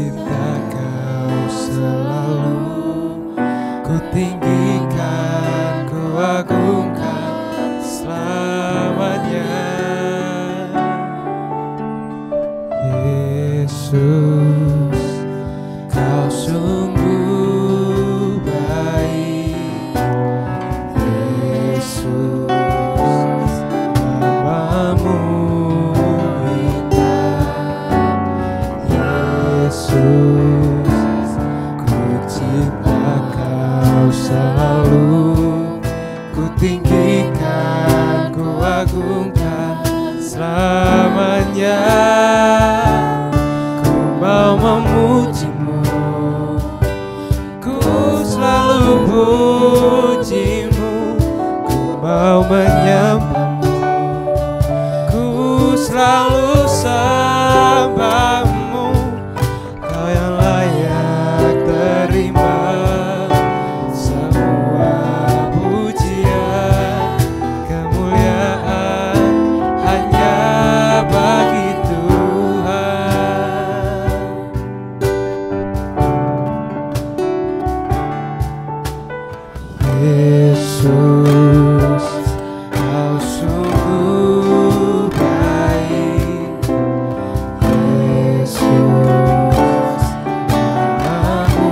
cinta Kau selalu, ku tinggikan, ku agungkan selamanya. Yesus, Kau sungguh baik. Yesus, namamu indah. Yesus, ku cinta Kau selalu, ku tinggikan, ku agungkan selamanya. Ku mau memujimu, ku selalu pujimu. Ku mau menyembahmu, ku selalu sembahmu. Kau yang layak terima semua pujian, kemuliaan hanya bagi Tuhan. Yesus, Kau sungguh baik. Yesus, namamu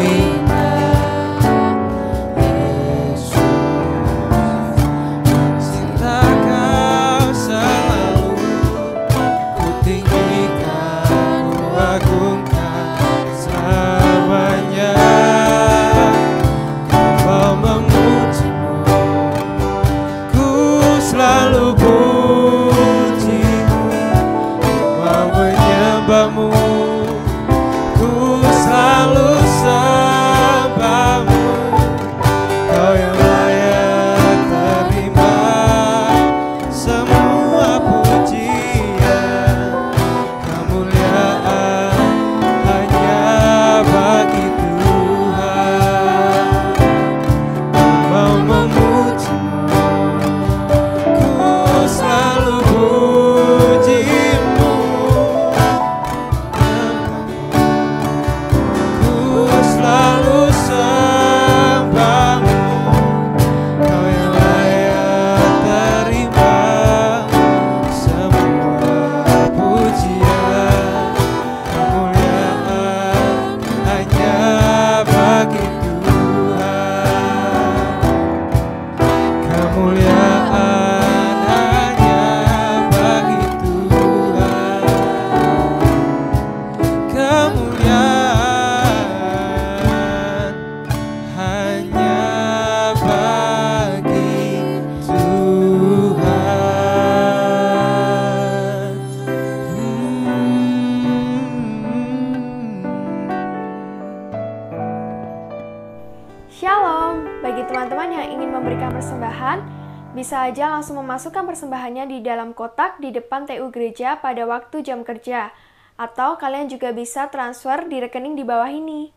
indah. Yesus, cinta Kau selalu, ku tinggikan, ku agungkan selamanya. Ku mau memujimu, ku selalu pujimu. Ku mau menyembahmu, ku selalu sembahmu. Kau yang layak terima semua pujian, kemuliaan hanya bagi Tuhan. Ku mau memujimu, ku selalu pujimu. Ku selalu sembahmu. Kau yang layak terima semua pujian, kemuliaan hanya bagi Tuhan. Kemuliaan hanya bagi Tuhan. Kemuliaan hanya bagi Tuhan. Shalom, bagi teman-teman yang ingin memberikan persembahan, bisa aja langsung memasukkan persembahannya di dalam kotak di depan TU Gereja pada waktu jam kerja. Atau kalian juga bisa transfer di rekening di bawah ini.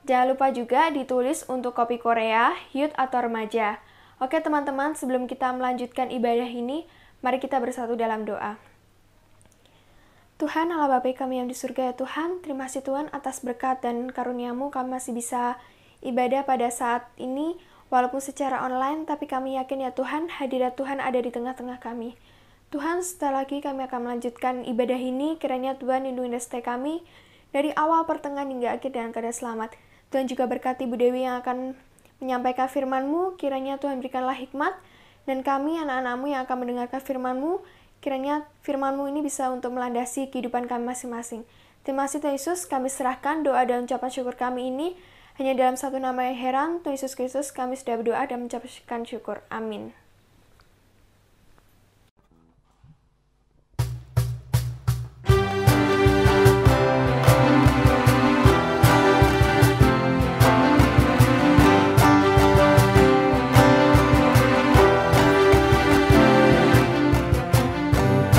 Jangan lupa juga ditulis untuk kopi Korea, youth atau remaja. Oke teman-teman, sebelum kita melanjutkan ibadah ini, mari kita bersatu dalam doa. Tuhan Allah Bapa kami yang di surga ya Tuhan, terima kasih Tuhan atas berkat dan karunia-Mu kami masih bisa ibadah pada saat ini, walaupun secara online, tapi kami yakin ya Tuhan, hadirat Tuhan ada di tengah-tengah kami. Tuhan, setelah lagi kami akan melanjutkan ibadah ini, kiranya Tuhan lindungi dan setia kami, dari awal, pertengahan, hingga akhir dengan keadaan selamat. Tuhan juga berkati Bu Dewi yang akan menyampaikan firman-Mu, kiranya Tuhan berikanlah hikmat, dan kami, anak-anak-Mu yang akan mendengarkan firman-Mu, kiranya firman-Mu ini bisa untuk melandasi kehidupan kami masing-masing. Terima kasih Tuhan Yesus, kami serahkan doa dan ucapan syukur kami ini, hanya dalam satu nama yang heran, Tuhan Yesus Kristus, kami sudah berdoa dan mengucapkan syukur. Amin.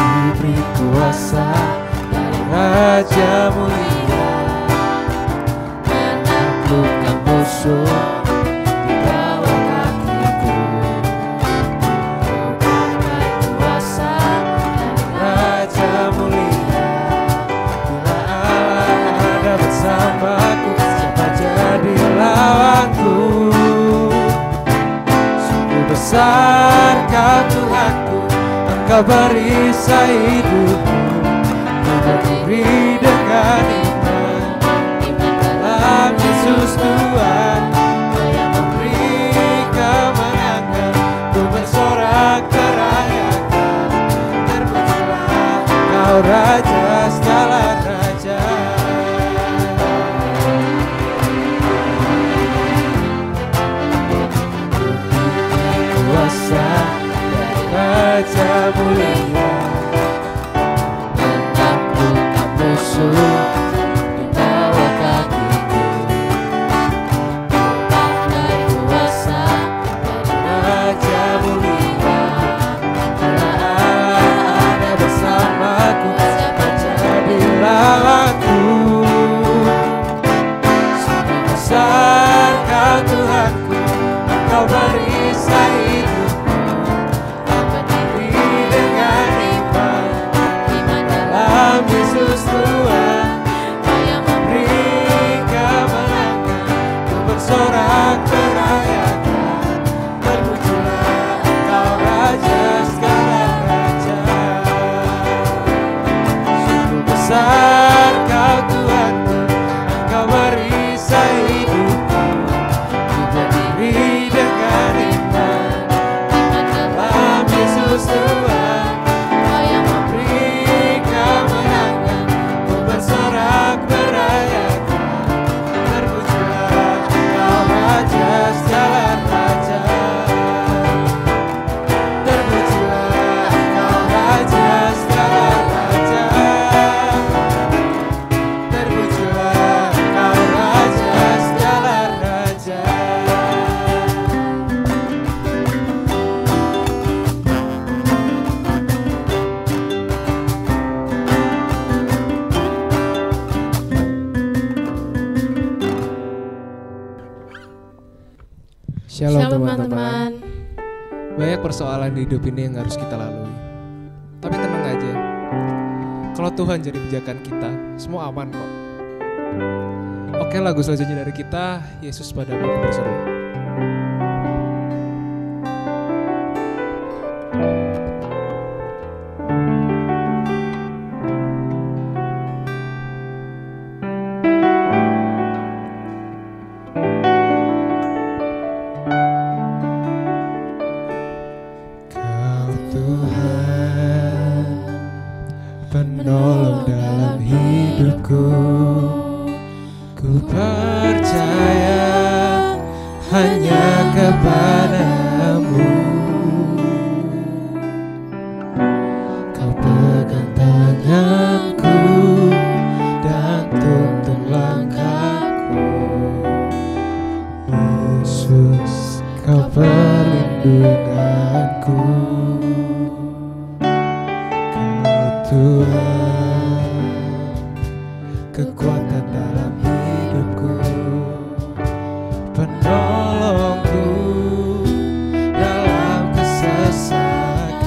Diberi kuasa dari Raja mulia, menaklukkan musuh di bawah kakiku. Diberi kuasa dari Raja mulia, bila Allah Engkau perisai hidupku, ku berdiri dengan iman dalam Yesus Tuhan. Kau yang memberi kemenangan, ku bersorak terayakan. Terpujilah Kau Raja segala raja. Kuasa dari Raja mulia, menaklukkan musuh di bawah kakiku. Pandai kuasa dari Raja mulia, Allah ada bersamaku, siapa jadi lawanku. Sungguh besar Kau Tuhanku, Engkau perisai hidupku, Kau berdiri dengan iman dalam Yesus Tuhan. Kau yang memberi kemenangan, ku bersorak terayakan. Terpujilah Kau Raja segala raja. Sungguh besar Kau Tuhanku, Engkau perisai hidupku, ku berdiri dengan iman dalam Yesus Tuhan. Kau yang memberi kemenangan, ku bersorak terayakan. Terpujilah Kau Raja segala raja. Terpujilah Kau Raja segala raja. Terpujilah Kau Raja segala raja. Shalom teman-teman. Banyak persoalan di hidup ini yang harus kita lalui. Tapi tenang aja. Kalau Tuhan jadi pijakan kita, semua aman kok. Oke, lagu selanjutnya dari kita, Yesus padamu aku berseru. Kau Tuhan, penolong dalam hidupku. Ku percaya hanya kepadamu. Kau pegang tanganku dan tuntun langkahku. Yesus, Kau perlindunganku. Kau Tuhan, kekuatan dalam hidupku, penolongku dalam kesesakan.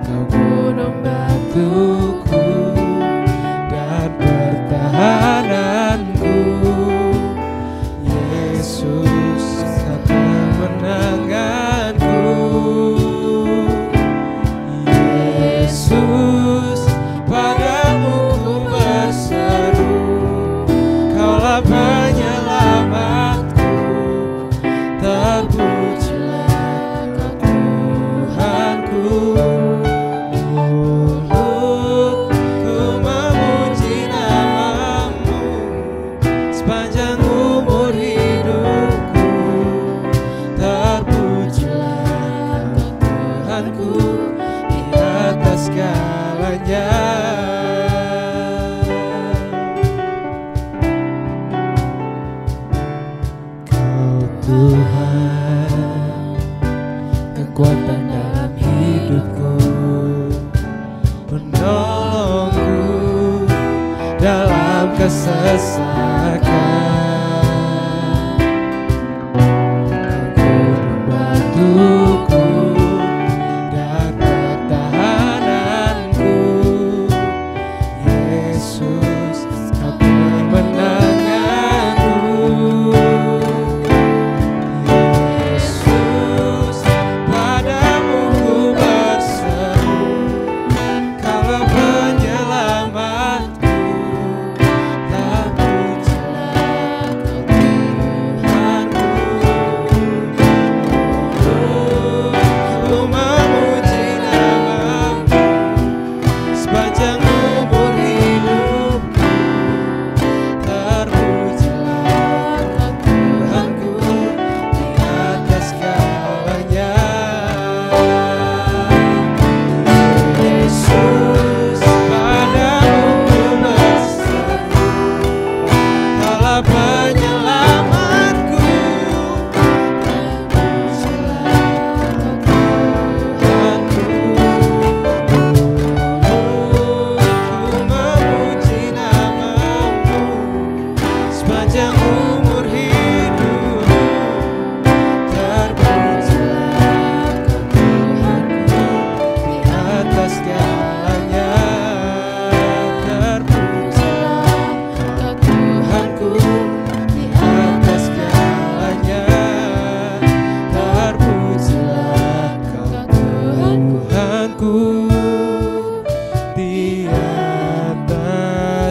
Kau gunung batuku dan pertahananku. Yesus, Kau kemenanganku. Yesus, padamu ku berseru. Kaulah penyelamatku. Terpujilah Kau Tuhanku. Mulutku memuji namamu sepanjang umur hidupku. Terpujilah Kau Tuhanku di atas segalanya. Kau Tuhan, kekuatan dalam hidupku, penolongku dalam kesesakan. Kau gunung batuku dan pertahananku. Yesus, Kau kemenanganku. Yesus,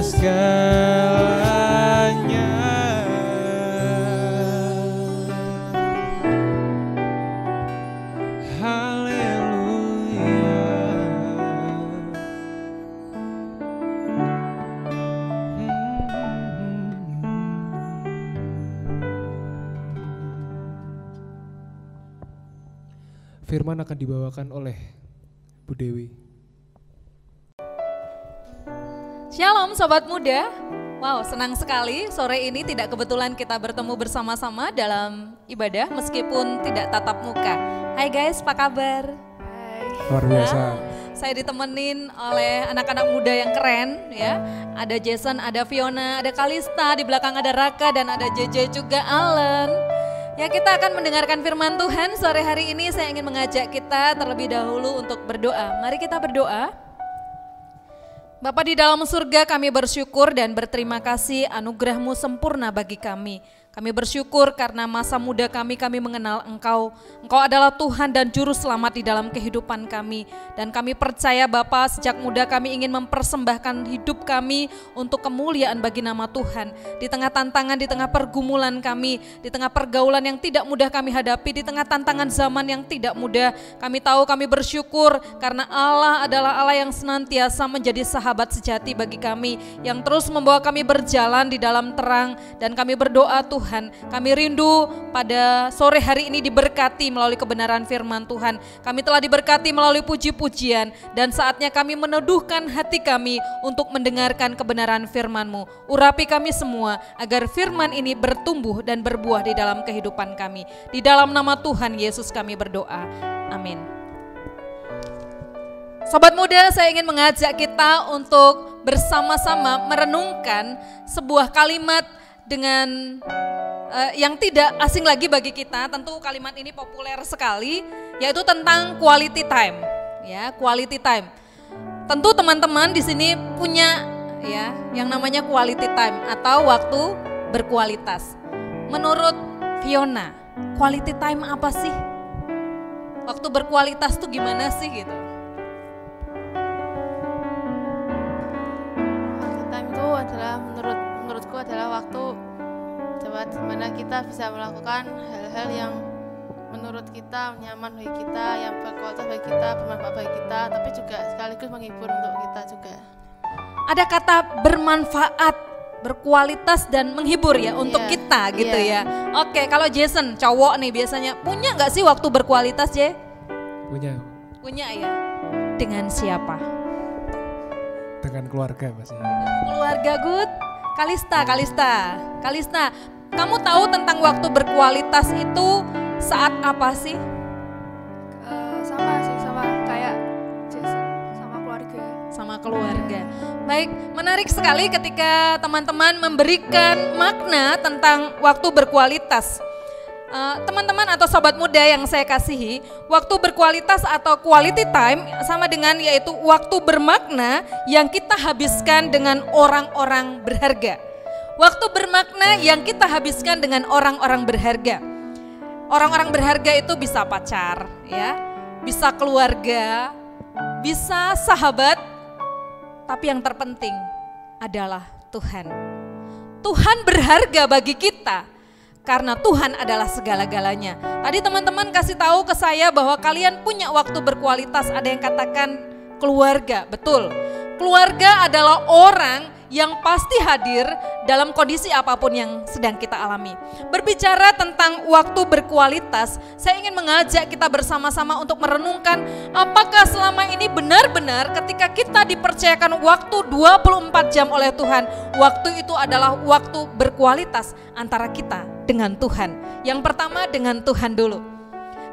segalanya. Haleluya. Firman akan dibawakan oleh Bu Dewi. Shalom Sobat Muda. Wow, senang sekali sore ini tidak kebetulan kita bertemu bersama-sama dalam ibadah meskipun tidak tatap muka. Hai guys, apa kabar? Luar biasa. Saya ditemenin oleh anak-anak muda yang keren ya. Ada Jason, ada Fiona, ada Kalista, di belakang ada Raka dan ada JJ juga Alan. Ya, kita akan mendengarkan firman Tuhan sore hari ini. Saya ingin mengajak kita terlebih dahulu untuk berdoa. Mari kita berdoa. Bapa di dalam surga, kami bersyukur dan berterima kasih anugerah-Mu sempurna bagi kami. Kami bersyukur karena masa muda kami mengenal Engkau. Engkau adalah Tuhan dan Juru Selamat di dalam kehidupan kami. Dan kami percaya Bapa, sejak muda kami ingin mempersembahkan hidup kami untuk kemuliaan bagi nama Tuhan. Di tengah tantangan, di tengah pergumulan kami, di tengah pergaulan yang tidak mudah kami hadapi, di tengah tantangan zaman yang tidak mudah, kami tahu kami bersyukur karena Allah adalah Allah yang senantiasa menjadi sahabat sejati bagi kami, yang terus membawa kami berjalan di dalam terang. Dan kami berdoa Tuhan, kami rindu pada sore hari ini diberkati melalui kebenaran firman Tuhan. Kami telah diberkati melalui puji-pujian dan saatnya kami meneduhkan hati kami untuk mendengarkan kebenaran firman-Mu. Urapi kami semua agar firman ini bertumbuh dan berbuah di dalam kehidupan kami. Di dalam nama Tuhan Yesus kami berdoa. Amin. Sobat muda, saya ingin mengajak kita untuk bersama-sama merenungkan sebuah kalimat dengan yang tidak asing lagi bagi kita. Tentu kalimat ini populer sekali, yaitu tentang quality time. Ya, quality time. Tentu teman-teman di sini punya ya yang namanya quality time atau waktu berkualitas. Menurut Fiona, quality time apa sih? Waktu berkualitas tuh gimana sih gitu? Quality time itu adalah menurutku adalah waktu di mana kita bisa melakukan hal-hal yang menurut kita nyaman bagi kita, yang berkualitas bagi kita, bermanfaat bagi kita, tapi juga sekaligus menghibur untuk kita juga. Ada kata bermanfaat, berkualitas dan menghibur ya untuk kita gitu ya. Oke, kalau Jason cowok nih biasanya punya nggak sih waktu berkualitas, J? Punya. Punya ya. Dengan siapa? Dengan keluarga pasti. Keluarga, good. Kalista, kamu tahu tentang waktu berkualitas itu saat apa sih? Sama kayak Jason, sama keluarga. Baik, menarik sekali ketika teman-teman memberikan makna tentang waktu berkualitas. Teman-teman atau sobat muda yang saya kasihi, waktu berkualitas atau quality time sama dengan yaitu waktu bermakna yang kita habiskan dengan orang-orang berharga. Waktu bermakna yang kita habiskan dengan orang-orang berharga. Orang-orang berharga itu bisa pacar, ya, bisa keluarga, bisa sahabat, tapi yang terpenting adalah Tuhan. Tuhan berharga bagi kita. Karena Tuhan adalah segala-galanya. Tadi teman-teman kasih tahu ke saya bahwa kalian punya waktu berkualitas. Ada yang katakan keluarga, betul. Keluarga adalah orang yang pasti hadir dalam kondisi apapun yang sedang kita alami. Berbicara tentang waktu berkualitas, saya ingin mengajak kita bersama-sama untuk merenungkan apakah selama ini benar-benar ketika kita dipercayakan waktu 24 jam oleh Tuhan, waktu itu adalah waktu berkualitas antara kita dengan Tuhan. Yang pertama dengan Tuhan dulu.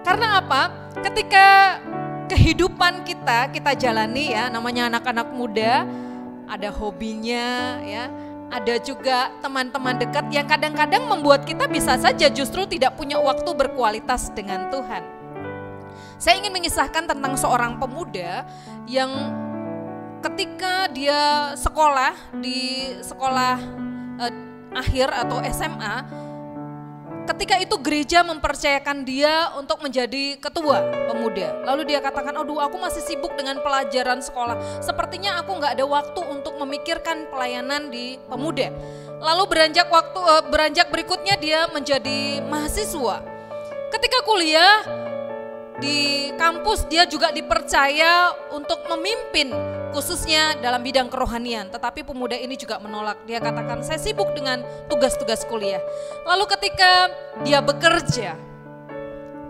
Karena apa? Ketika kehidupan kita jalani ya, namanya anak-anak muda, ada hobinya ya, ada juga teman-teman dekat yang kadang-kadang membuat kita bisa saja justru tidak punya waktu berkualitas dengan Tuhan. Saya ingin mengisahkan tentang seorang pemuda yang ketika dia sekolah di sekolah akhir atau SMA, ketika itu gereja mempercayakan dia untuk menjadi ketua pemuda. Lalu dia katakan, aduh aku masih sibuk dengan pelajaran sekolah. Sepertinya aku gak ada waktu untuk memikirkan pelayanan di pemuda. Lalu beranjak berikutnya dia menjadi mahasiswa. Ketika kuliah di kampus dia juga dipercaya untuk memimpin khususnya dalam bidang kerohanian. Tetapi pemuda ini juga menolak. Dia katakan saya sibuk dengan tugas-tugas kuliah. Lalu ketika dia bekerja,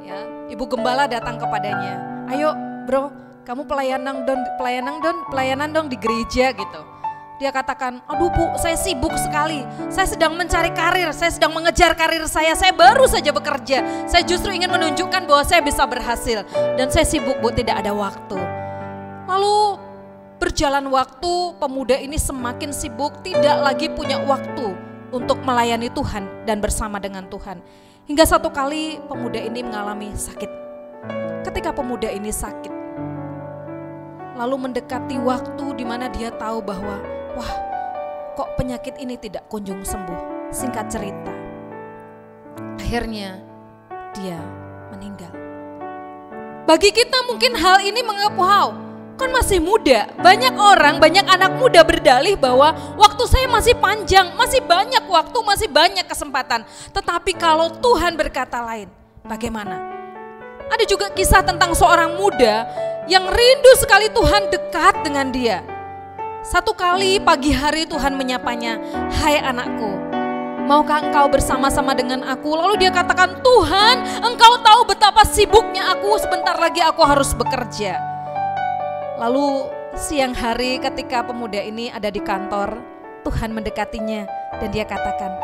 ya, ibu gembala datang kepadanya. Ayo bro, kamu pelayanan dong di gereja gitu. Dia katakan, aduh bu, saya sibuk sekali, saya sedang mencari karir, saya sedang mengejar karir saya baru saja bekerja. Saya justru ingin menunjukkan bahwa saya bisa berhasil dan saya sibuk bu, tidak ada waktu. Lalu berjalan waktu, pemuda ini semakin sibuk, tidak lagi punya waktu untuk melayani Tuhan dan bersama dengan Tuhan. Hingga satu kali pemuda ini mengalami sakit. Ketika pemuda ini sakit, lalu mendekati waktu di mana dia tahu bahwa wah, kok penyakit ini tidak kunjung sembuh. Singkat cerita, akhirnya dia meninggal. Bagi kita mungkin hal ini menganggap, wow, kan masih muda. Banyak orang, banyak anak muda berdalih bahwa waktu saya masih panjang, masih banyak waktu, masih banyak kesempatan. Tetapi kalau Tuhan berkata lain, bagaimana? Ada juga kisah tentang seorang muda yang rindu sekali Tuhan dekat dengan dia. Satu kali pagi hari Tuhan menyapanya, hai anakku, maukah engkau bersama-sama dengan aku? Lalu dia katakan, Tuhan, engkau tahu betapa sibuknya aku, sebentar lagi aku harus bekerja. Lalu siang hari ketika pemuda ini ada di kantor, Tuhan mendekatinya dan dia katakan,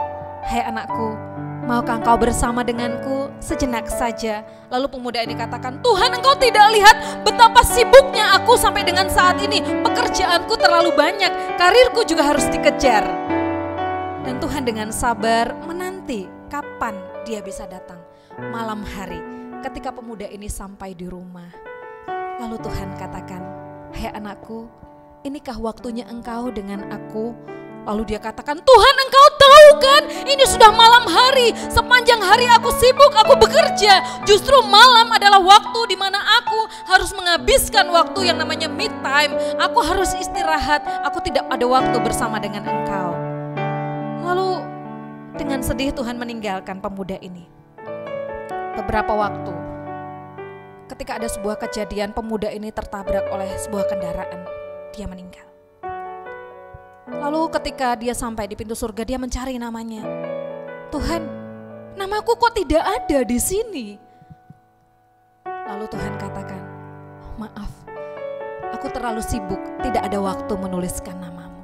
hai anakku, maukah engkau bersama denganku sejenak saja? Lalu pemuda ini katakan, Tuhan, engkau tidak lihat betapa sibuknya aku sampai dengan saat ini. Pekerjaanku terlalu banyak, karirku juga harus dikejar. Dan Tuhan dengan sabar menanti kapan dia bisa datang. Malam hari ketika pemuda ini sampai di rumah, lalu Tuhan katakan, hai anakku, inikah waktunya engkau dengan aku? Lalu dia katakan, Tuhan, engkau tahu kan ini sudah malam hari, sepanjang hari aku sibuk, aku bekerja. Justru malam adalah waktu di mana aku harus menghabiskan waktu yang namanya me time. Aku harus istirahat, aku tidak ada waktu bersama dengan engkau. Lalu dengan sedih Tuhan meninggalkan pemuda ini. Beberapa waktu, ketika ada sebuah kejadian, pemuda ini tertabrak oleh sebuah kendaraan, dia meninggal. Lalu ketika dia sampai di pintu surga, dia mencari namanya. Tuhan, namaku kok tidak ada di sini? Lalu Tuhan katakan, maaf, aku terlalu sibuk, tidak ada waktu menuliskan namamu.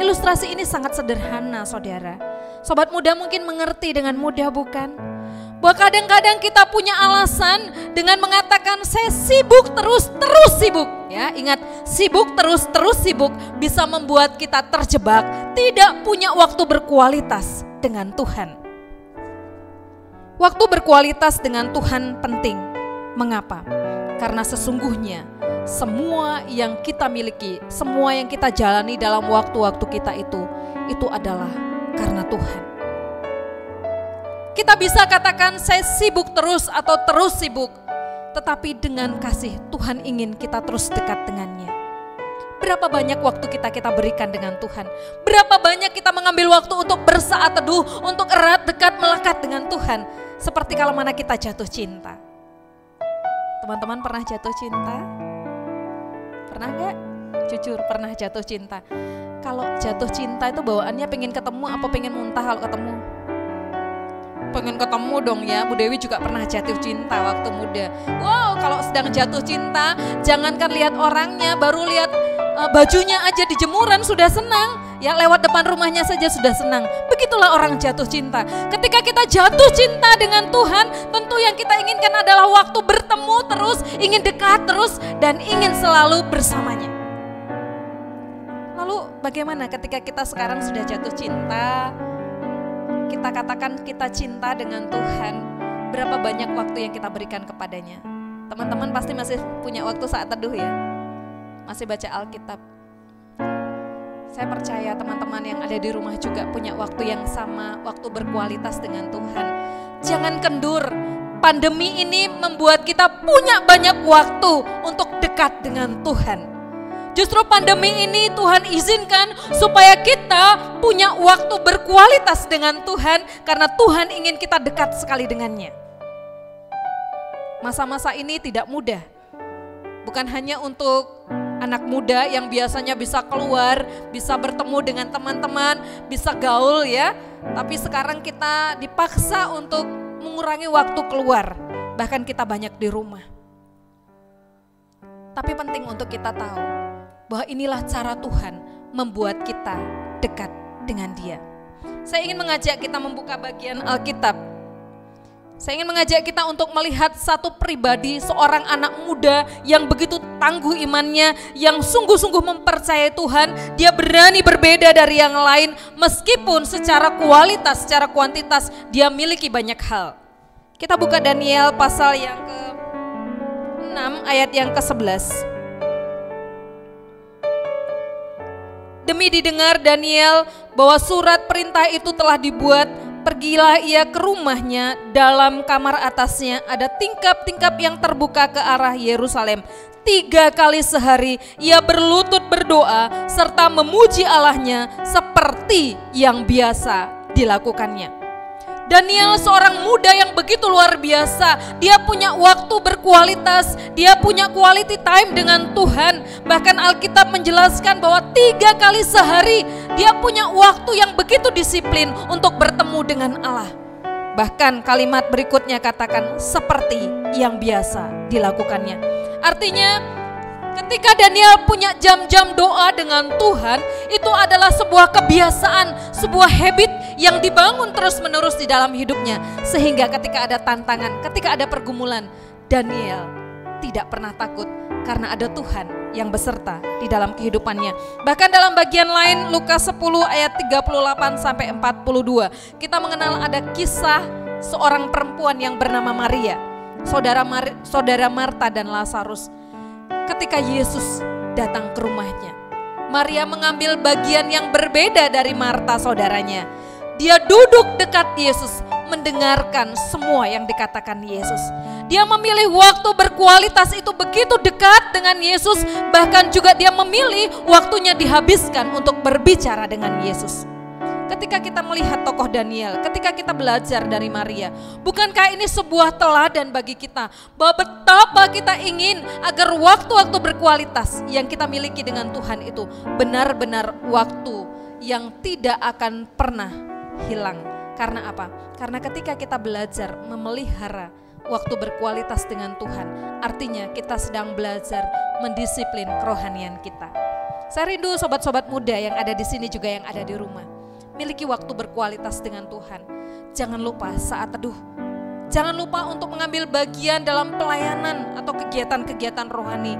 Ilustrasi ini sangat sederhana, saudara. Sobat muda mungkin mengerti dengan mudah, bukan? Bahwa kadang-kadang kita punya alasan dengan mengatakan saya sibuk terus sibuk. Ya, ingat, sibuk terus sibuk bisa membuat kita terjebak, tidak punya waktu berkualitas dengan Tuhan. Waktu berkualitas dengan Tuhan penting. Mengapa? Karena sesungguhnya semua yang kita miliki, semua yang kita jalani dalam waktu-waktu kita itu adalah karena Tuhan. Kita bisa katakan saya sibuk terus atau terus sibuk, tetapi dengan kasih Tuhan ingin kita terus dekat dengannya. Berapa banyak waktu kita berikan dengan Tuhan? Berapa banyak kita mengambil waktu untuk bersaat teduh, untuk erat dekat melekat dengan Tuhan? Seperti kalau mana kita jatuh cinta. Teman-teman pernah jatuh cinta? Pernah gak? Jujur pernah jatuh cinta. Kalau jatuh cinta itu bawaannya pengen ketemu apa pengen muntah kalau ketemu? Pengen ketemu dong ya. Bu Dewi juga pernah jatuh cinta waktu muda. Wow, kalau sedang jatuh cinta, jangankan lihat orangnya, baru lihat bajunya aja di jemuran sudah senang. Ya, lewat depan rumahnya saja sudah senang. Begitulah orang jatuh cinta. Ketika kita jatuh cinta dengan Tuhan, tentu yang kita inginkan adalah waktu bertemu terus, ingin dekat terus, dan ingin selalu bersamanya. Lalu bagaimana ketika kita sekarang sudah jatuh cinta? Kita katakan kita cinta dengan Tuhan, berapa banyak waktu yang kita berikan kepadanya? Teman-teman pasti masih punya waktu saat teduh ya? Masih baca Alkitab? Saya percaya teman-teman yang ada di rumah juga punya waktu yang sama, waktu berkualitas dengan Tuhan. Jangan kendur, pandemi ini membuat kita punya banyak waktu untuk dekat dengan Tuhan. Justru pandemi ini Tuhan izinkan supaya kita punya waktu berkualitas dengan Tuhan, karena Tuhan ingin kita dekat sekali dengannya. Masa-masa ini tidak mudah, bukan hanya untuk anak muda yang biasanya bisa keluar, bisa bertemu dengan teman-teman, bisa gaul ya. Tapi sekarang kita dipaksa untuk mengurangi waktu keluar, bahkan kita banyak di rumah. Tapi penting untuk kita tahu bahwa inilah cara Tuhan membuat kita dekat dengan Dia. Saya ingin mengajak kita membuka bagian Alkitab. Saya ingin mengajak kita untuk melihat satu pribadi, seorang anak muda yang begitu tangguh imannya, yang sungguh-sungguh mempercayai Tuhan. Dia berani berbeda dari yang lain, meskipun secara kualitas, secara kuantitas dia miliki banyak hal. Kita buka Daniel pasal yang ke-6 ayat yang ke-11. Demi didengar Daniel bahwa surat perintah itu telah dibuat, pergilah ia ke rumahnya. Dalam kamar atasnya ada tingkap-tingkap yang terbuka ke arah Yerusalem. 3 kali sehari ia berlutut berdoa serta memuji Allahnya seperti yang biasa dilakukannya. Daniel seorang muda yang begitu luar biasa. Dia punya waktu berkualitas, dia punya quality time dengan Tuhan. Bahkan Alkitab menjelaskan bahwa 3 kali sehari dia punya waktu yang begitu disiplin untuk bertemu dengan Allah. Bahkan kalimat berikutnya katakan seperti yang biasa dilakukannya. Artinya ketika Daniel punya jam-jam doa dengan Tuhan, itu adalah sebuah kebiasaan, sebuah habit yang dibangun terus-menerus di dalam hidupnya. Sehingga ketika ada tantangan, ketika ada pergumulan, Daniel tidak pernah takut karena ada Tuhan yang beserta di dalam kehidupannya. Bahkan dalam bagian lain Lukas 10 ayat 38 sampai 42, kita mengenal ada kisah seorang perempuan yang bernama Maria, saudara Marta dan Lazarus. Ketika Yesus datang ke rumahnya, Maria mengambil bagian yang berbeda dari Marta saudaranya. Dia duduk dekat Yesus, mendengarkan semua yang dikatakan Yesus. Dia memilih waktu berkualitas itu begitu dekat dengan Yesus, bahkan juga dia memilih waktunya dihabiskan untuk berbicara dengan Yesus. Ketika kita melihat tokoh Daniel, ketika kita belajar dari Maria, bukankah ini sebuah teladan bagi kita bahwa betapa kita ingin agar waktu-waktu berkualitas yang kita miliki dengan Tuhan itu benar-benar waktu yang tidak akan pernah hilang. Karena apa? Karena ketika kita belajar memelihara waktu berkualitas dengan Tuhan, artinya kita sedang belajar mendisiplin kerohanian kita. Saya rindu sobat-sobat muda yang ada di sini juga yang ada di rumah. Miliki waktu berkualitas dengan Tuhan. Jangan lupa saat teduh. Jangan lupa untuk mengambil bagian dalam pelayanan atau kegiatan-kegiatan rohani.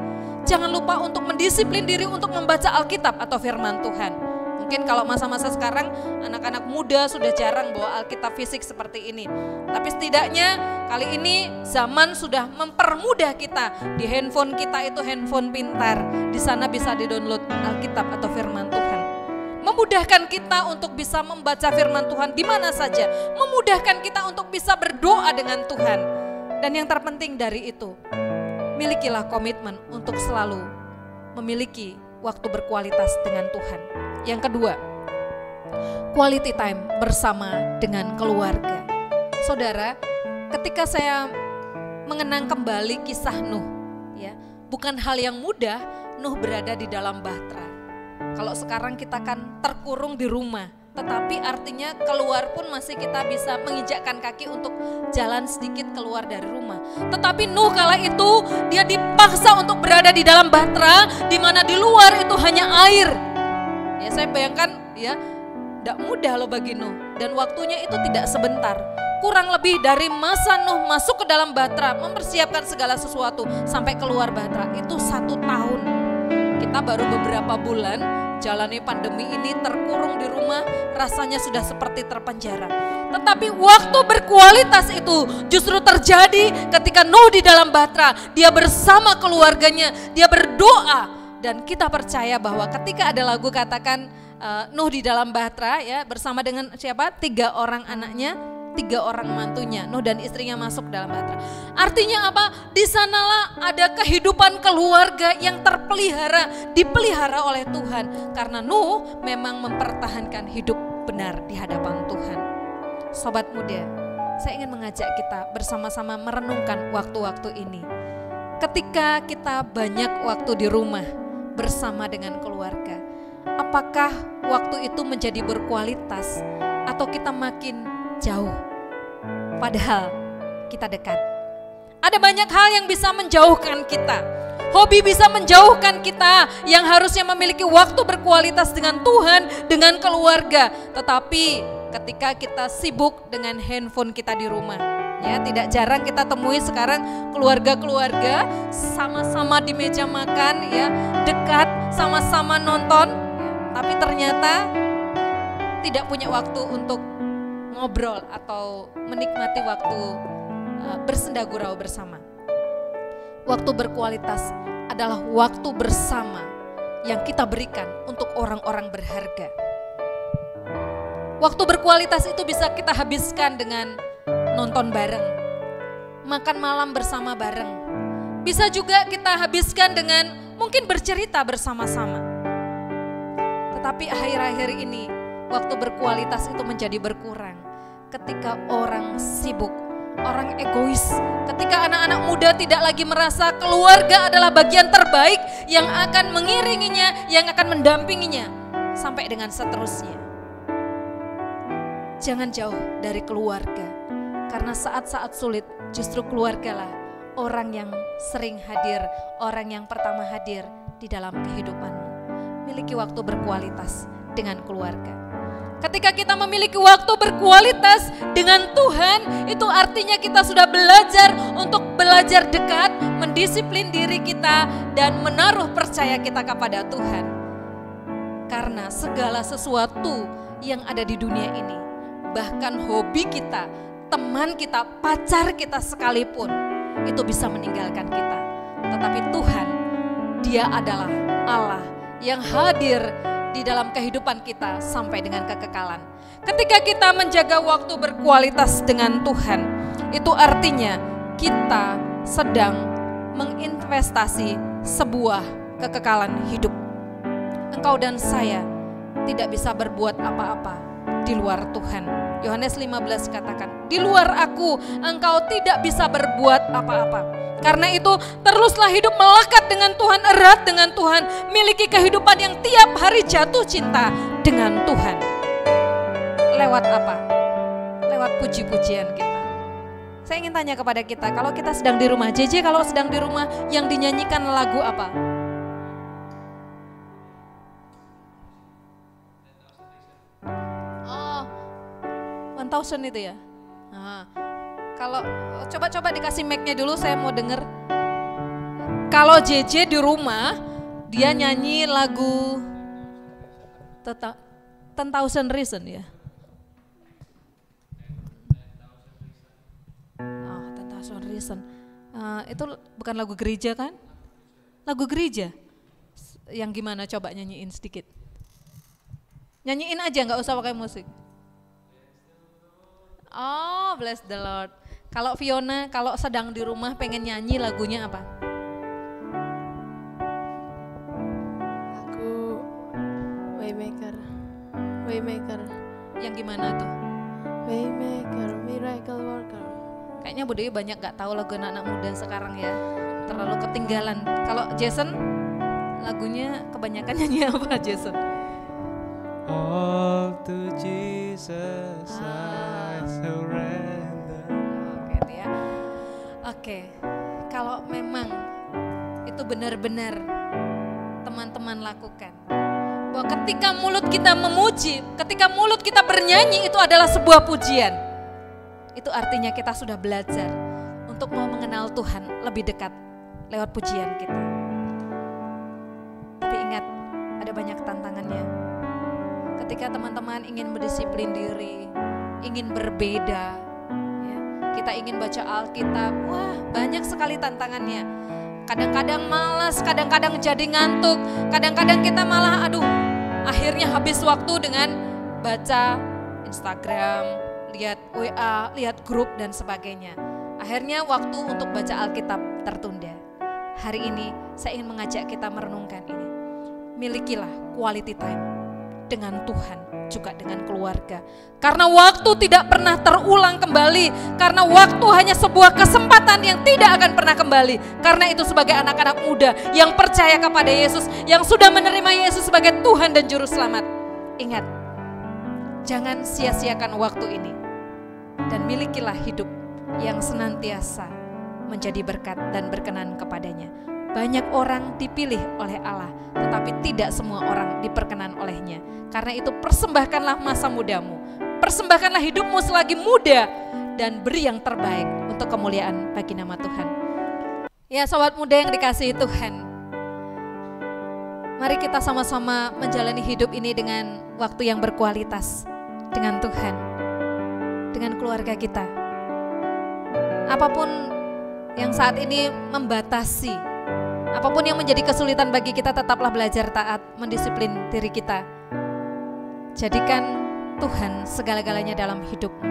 Jangan lupa untuk mendisiplin diri untuk membaca Alkitab atau firman Tuhan. Mungkin kalau masa-masa sekarang anak-anak muda sudah jarang bawa Alkitab fisik seperti ini. Tapi setidaknya kali ini zaman sudah mempermudah kita. Di handphone kita itu handphone pintar. Di sana bisa di-download Alkitab atau firman Tuhan. Memudahkan kita untuk bisa membaca firman Tuhan di mana saja. Memudahkan kita untuk bisa berdoa dengan Tuhan. Dan yang terpenting dari itu, milikilah komitmen untuk selalu memiliki waktu berkualitas dengan Tuhan. Yang kedua, quality time bersama dengan keluarga. Saudara, ketika saya mengenang kembali kisah Nuh, ya, bukan hal yang mudah Nuh berada di dalam bahtera. Kalau sekarang kita kan terkurung di rumah, tetapi artinya keluar pun masih kita bisa menginjakkan kaki untuk jalan sedikit keluar dari rumah. Tetapi Nuh kala itu dia dipaksa untuk berada di dalam bahtera, di mana di luar itu hanya air. Ya saya bayangkan ya, tidak mudah loh bagi Nuh, dan waktunya itu tidak sebentar. Kurang lebih dari masa Nuh masuk ke dalam bahtera, mempersiapkan segala sesuatu sampai keluar bahtera itu 1 tahun. Kita baru beberapa bulan jalani pandemi ini terkurung di rumah, rasanya sudah seperti terpenjara. Tetapi waktu berkualitas itu justru terjadi ketika Nuh di dalam bahtera. Dia bersama keluarganya, dia berdoa Dan kita percaya bahwa ketika ada lagu katakan Nuh di dalam bahtera ya bersama dengan siapa? 3 orang anaknya, 3 orang mantunya, Nuh dan istrinya masuk dalam bahtera. Artinya apa? Di sanalah ada kehidupan keluarga yang terpelihara, dipelihara oleh Tuhan. Karena Nuh memang mempertahankan hidup benar di hadapan Tuhan. Sobat muda, saya ingin mengajak kita bersama-sama merenungkan waktu-waktu ini. Ketika kita banyak waktu di rumah bersama dengan keluarga, apakah waktu itu menjadi berkualitas atau kita makin jauh? Padahal kita dekat. Ada banyak hal yang bisa menjauhkan kita. Hobi bisa menjauhkan kita yang harusnya memiliki waktu berkualitas dengan Tuhan, dengan keluarga. Tetapi ketika kita sibuk dengan handphone kita di rumah, ya tidak jarang kita temui sekarang keluarga-keluarga sama-sama di meja makan, ya dekat, sama-sama nonton, tapi ternyata tidak punya waktu untuk ngobrol atau menikmati waktu bersenda gurau bersama. Waktu berkualitas adalah waktu bersama yang kita berikan untuk orang-orang berharga. Waktu berkualitas itu bisa kita habiskan dengan nonton bareng, makan malam bersama bareng. Bisa juga kita habiskan dengan mungkin bercerita bersama-sama. Tetapi akhir-akhir ini waktu berkualitas itu menjadi berkurang ketika orang sibuk, orang egois, ketika anak-anak muda tidak lagi merasa keluarga adalah bagian terbaik yang akan mengiringinya, yang akan mendampinginya sampai dengan seterusnya. Jangan jauh dari keluarga, karena saat-saat sulit justru keluargalah orang yang sering hadir, orang yang pertama hadir di dalam kehidupanmu. Miliki waktu berkualitas dengan keluarga. Ketika kita memiliki waktu berkualitas dengan Tuhan, itu artinya kita sudah belajar untuk belajar dekat, mendisiplin diri kita, dan menaruh percaya kita kepada Tuhan. Karena segala sesuatu yang ada di dunia ini, bahkan hobi kita, teman kita, pacar kita sekalipun, itu bisa meninggalkan kita. Tetapi Tuhan, Dia adalah Allah yang hadir di dalam kehidupan kita sampai dengan kekekalan. Ketika kita menjaga waktu berkualitas dengan Tuhan, itu artinya kita sedang menginvestasi sebuah kekekalan hidup. Engkau dan saya tidak bisa berbuat apa-apa di luar Tuhan. Yohanes 15 katakan, di luar aku engkau tidak bisa berbuat apa-apa. Karena itu teruslah hidup melekat dengan Tuhan, erat dengan Tuhan, miliki kehidupan yang tiap hari jatuh cinta dengan Tuhan. Lewat apa? Lewat puji-pujian kita. Saya ingin tanya kepada kita, kalau kita sedang di rumah, JJ kalau sedang di rumah yang dinyanyikan lagu apa? Oh, 1000 itu ya? Nah, kalau coba dikasih mic-nya dulu, saya mau denger. Kalau JJ di rumah, dia nyanyi lagu 10,000 Reason ya? Oh, 10,000 Reason. Itu bukan lagu gereja kan? Lagu gereja. Yang gimana coba nyanyiin sedikit? Nyanyiin aja, nggak usah pakai musik. Oh, bless the Lord. Kalau Fiona, kalau sedang di rumah pengen nyanyi lagunya apa? Lagu Waymaker. Yang gimana tuh? Waymaker, Miracle Worker. Kayaknya budaya banyak gak tahu lagu anak-anak muda sekarang ya. Terlalu ketinggalan. Kalau Jason, lagunya kebanyakan nyanyi apa Jason? All to Jesus I surrender. Oke, kalau memang itu benar-benar teman-teman lakukan, bahwa ketika mulut kita memuji, ketika mulut kita bernyanyi itu adalah sebuah pujian, itu artinya kita sudah belajar untuk mau mengenal Tuhan lebih dekat lewat pujian kita. Tapi ingat, ada banyak tantangannya. Ketika teman-teman ingin berdisiplin diri, ingin berbeda, kita ingin baca Alkitab, wah banyak sekali tantangannya. Kadang-kadang malas, kadang-kadang jadi ngantuk, kadang-kadang kita malah akhirnya habis waktu dengan baca Instagram, lihat WA, lihat grup dan sebagainya. Akhirnya waktu untuk baca Alkitab tertunda. Hari ini saya ingin mengajak kita merenungkan ini. Milikilah quality time dengan Tuhan, juga dengan keluarga. Karena waktu tidak pernah terulang kembali. Karena waktu hanya sebuah kesempatan yang tidak akan pernah kembali. Karena itu sebagai anak-anak muda yang percaya kepada Yesus, yang sudah menerima Yesus sebagai Tuhan dan Juru Selamat, ingat, jangan sia-siakan waktu ini. Dan milikilah hidup yang senantiasa menjadi berkat dan berkenan kepadanya. Banyak orang dipilih oleh Allah, tetapi tidak semua orang diperkenan olehnya. Karena itu persembahkanlah masa mudamu, persembahkanlah hidupmu selagi muda, dan beri yang terbaik untuk kemuliaan bagi nama Tuhan. Ya sobat muda yang dikasihi Tuhan, mari kita sama-sama menjalani hidup ini dengan waktu yang berkualitas dengan Tuhan, dengan keluarga kita. Apapun yang saat ini membatasi, apapun yang menjadi kesulitan bagi kita, tetaplah belajar taat, mendisiplin diri kita. Jadikan Tuhan segala-galanya dalam hidupmu.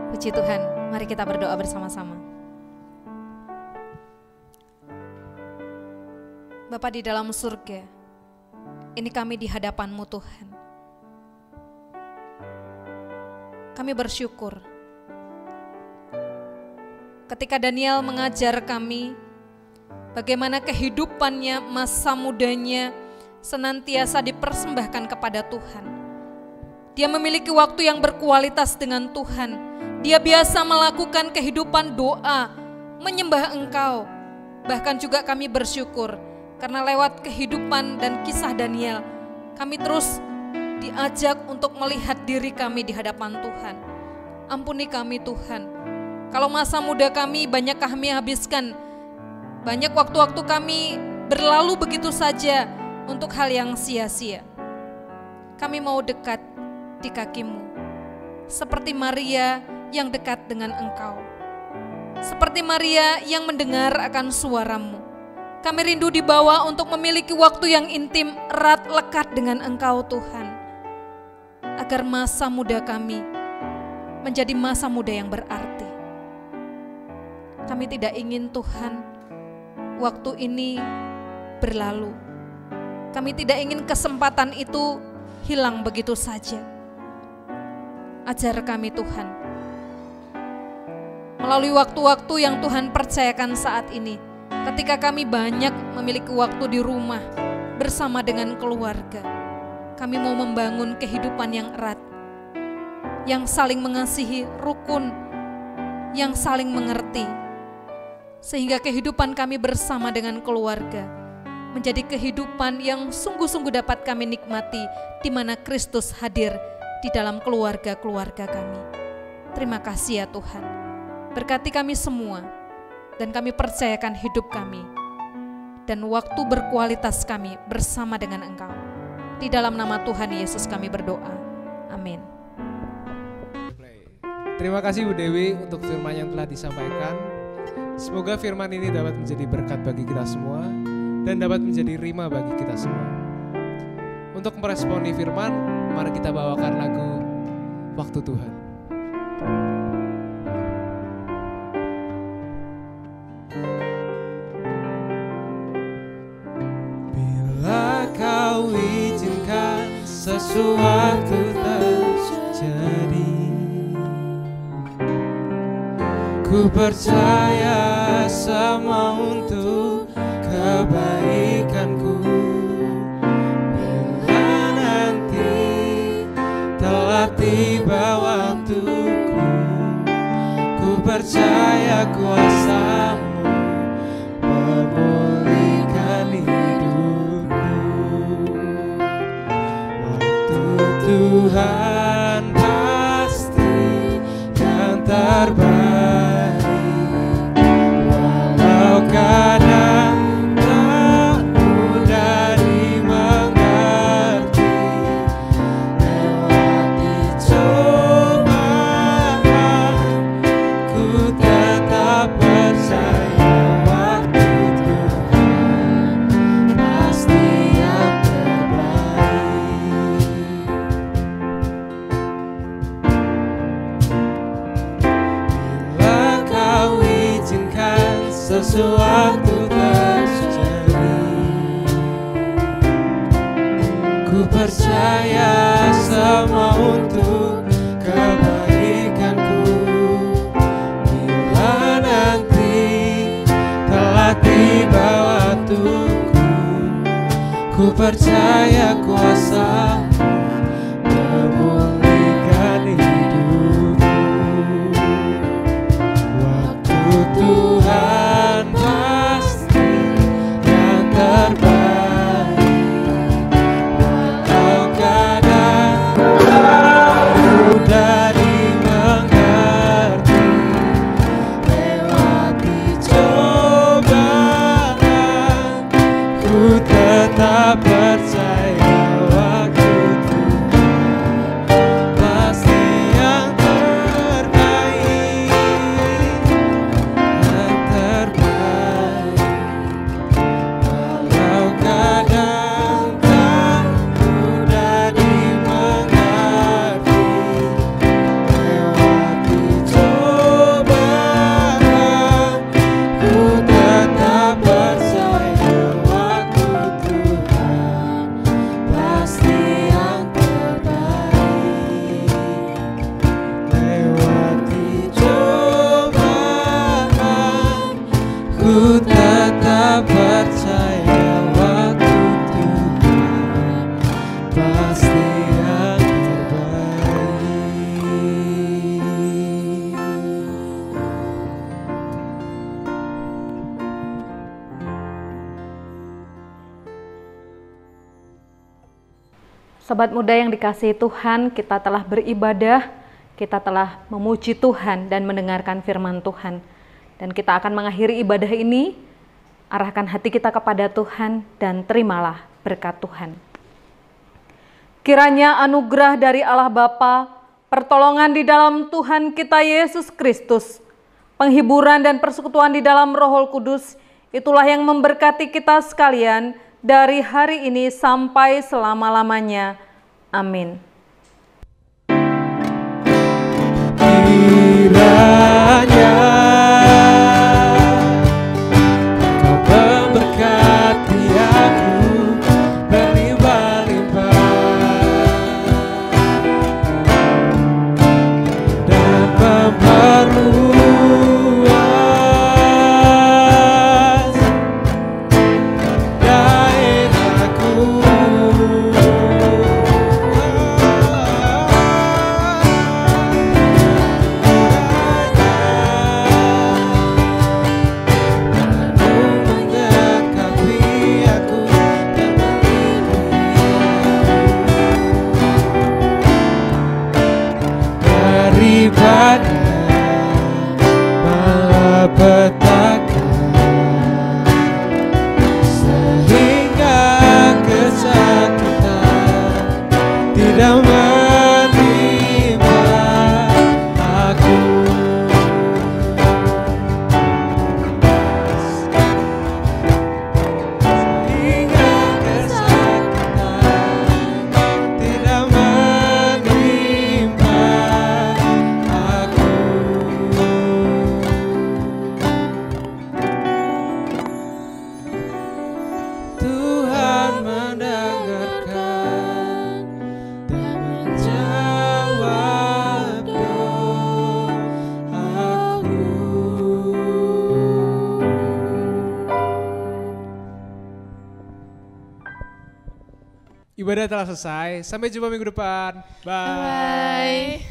Puji Tuhan, mari kita berdoa bersama-sama. Bapa di dalam surga, ini kami di hadapan-Mu Tuhan. Kami bersyukur ketika Daniel mengajar kami bagaimana kehidupannya, masa mudanya senantiasa dipersembahkan kepada Tuhan. Dia memiliki waktu yang berkualitas dengan Tuhan. Dia biasa melakukan kehidupan doa, menyembah Engkau. Bahkan juga kami bersyukur karena lewat kehidupan dan kisah Daniel, kami terus diajak untuk melihat diri kami di hadapan Tuhan. Ampuni kami Tuhan, kalau masa muda kami banyak kami habiskan, banyak waktu-waktu kami berlalu begitu saja untuk hal yang sia-sia. Kami mau dekat di kaki-Mu, seperti Maria yang dekat dengan Engkau, seperti Maria yang mendengar akan suara-Mu. Kami rindu dibawa untuk memiliki waktu yang intim, erat, lekat dengan Engkau Tuhan, agar masa muda kami menjadi masa muda yang berarti. Kami tidak ingin Tuhan waktu ini berlalu. Kami tidak ingin kesempatan itu hilang begitu saja. Ajar kami Tuhan, melalui waktu-waktu yang Tuhan percayakan saat ini, ketika kami banyak memiliki waktu di rumah bersama dengan keluarga, kami mau membangun kehidupan yang erat, yang saling mengasihi, rukun, yang saling mengerti, sehingga kehidupan kami bersama dengan keluarga menjadi kehidupan yang sungguh-sungguh dapat kami nikmati, di mana Kristus hadir di dalam keluarga-keluarga kami. Terima kasih ya Tuhan, berkati kami semua, dan kami percayakan hidup kami dan waktu berkualitas kami bersama dengan Engkau. Di dalam nama Tuhan Yesus kami berdoa, amin. Terima kasih Bu Dewi untuk firman yang telah disampaikan. Semoga firman ini dapat menjadi berkat bagi kita semua dan dapat menjadi rima bagi kita semua. Untuk meresponi firman, mari kita bawakan lagu Waktu Tuhan. Bila Kau izinkan sesuatu terjadi, ku percaya semua untuk kebaikanku. Bila nanti telah tiba waktuku, ku percaya kuasa-Mu memulihkan hidupku. Waktu Tuhan pasti yang terbaik. Kadang sesuatu terjadi. Ku percaya semua untuk kebaikanku. Bila nanti telah tiba waktuku, ku percaya kuasa memulihkan hidupku. Waktu Tuhan pasti yang terbaik. Walau kadang mudah dimengerti, lewati cobaan, ku tetap percaya waktu Tuhan pasti yang terbaik, yang terbaik. Walau kadang tak mudah dimengerti, lewati cobaan, ku tetap percaya waktu Tuhan pasti yang terbaik. Lewati cobaan, ku tetap percaya waktu Tuhan pasti yang terbaik. Sobat muda yang dikasihi Tuhan, kita telah beribadah, kita telah memuji Tuhan dan mendengarkan firman Tuhan. Dan kita akan mengakhiri ibadah ini, arahkan hati kita kepada Tuhan dan terimalah berkat Tuhan. Kiranya anugerah dari Allah Bapa, pertolongan di dalam Tuhan kita Yesus Kristus, penghiburan dan persekutuan di dalam Roh Kudus, itulah yang memberkati kita sekalian dari hari ini sampai selama-lamanya. Amin. Kiranya Kau memberkati aku berlimpah-limpah dan memperluas daerahku. Daripada malapetaka, sehingga kesakitan tidak menimpa aku. Sehingga kesakitan tidak menimpa aku. Tuhan mendengarkan dan menjawab doaku. Ibadah telah selesai. Sampai jumpa minggu depan. Bye. Bye.